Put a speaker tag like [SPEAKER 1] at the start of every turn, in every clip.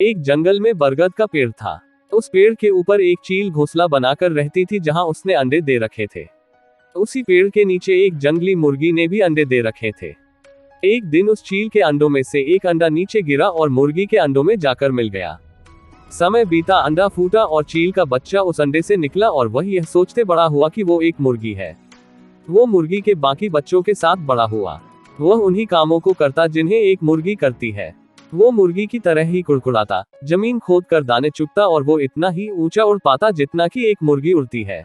[SPEAKER 1] एक जंगल में बरगद का पेड़ था। उस पेड़ के ऊपर एक चील घोंसला बनाकर रहती थी जहां उसने अंडे दे रखे थे। उसी पेड़ के नीचे एक जंगली मुर्गी ने भी अंडे दे रखे थे। एक दिन उस चील के अंडों में से एक अंडा नीचे गिरा और मुर्गी के अंडों में जाकर मिल गया। समय बीता, अंडा फूटा और चील का बच्चा उस अंडे से निकला और वह यह सोचते बड़ा हुआ कि वो एक मुर्गी है। वो मुर्गी के बाकी बच्चों के साथ बड़ा हुआ। वह उन्हीं कामों को करता जिन्हें एक मुर्गी करती है। वो मुर्गी की तरह ही कुड़कुड़ाता, जमीन खोद कर दाने चुगता और वो इतना ही ऊंचा उड़ पाता जितना कि एक मुर्गी उड़ती है।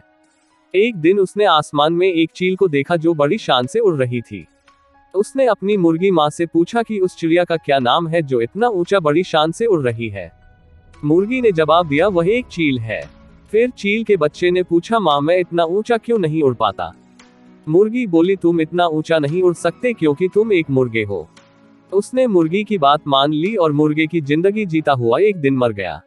[SPEAKER 1] एक दिन उसने आसमान में एक चील को देखा जो बड़ी शान से उड़ रही थी। उसने अपनी मुर्गी माँ से पूछा कि उस चिड़िया का क्या नाम है जो इतना ऊंचा बड़ी शान से उड़ रही है। मुर्गी ने जवाब दिया, वह एक चील है। फिर चील के बच्चे ने पूछा, माँ मैं इतना ऊंचा क्यों नहीं उड़ पाता। मुर्गी बोली, तुम इतना ऊंचा नहीं उड़ सकते क्योंकि तुम एक मुर्गे हो। उसने मुर्गी की बात मान ली और मुर्गे की जिंदगी जीता हुआ एक दिन मर गया।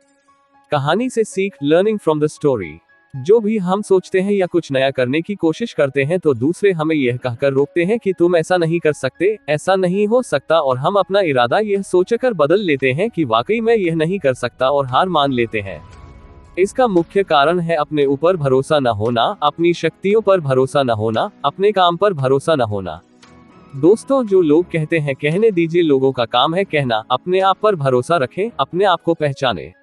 [SPEAKER 1] कहानी से सीख, लर्निंग फ्रॉम द स्टोरी। जो भी हम सोचते हैं या कुछ नया करने की कोशिश करते हैं तो दूसरे हमें यह कहकर रोकते हैं कि तुम ऐसा नहीं कर सकते, ऐसा नहीं हो सकता, और हम अपना इरादा यह सोचकर बदल लेते हैं कि वाकई मैं यह नहीं कर सकता और हार मान लेते हैं। इसका मुख्य कारण है अपने ऊपर भरोसा न होना, अपनी शक्तियों पर भरोसा न होना, अपने काम पर भरोसा न होना। दोस्तों, जो लोग कहते हैं कहने दीजिए, लोगों का काम है कहना। अपने आप पर भरोसा रखें, अपने आप को पहचानें।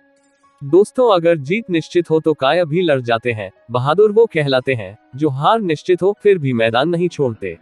[SPEAKER 1] दोस्तों, अगर जीत निश्चित हो तो काया भी लड़ जाते हैं। बहादुर वो कहलाते हैं जो हार निश्चित हो फिर भी मैदान नहीं छोड़ते।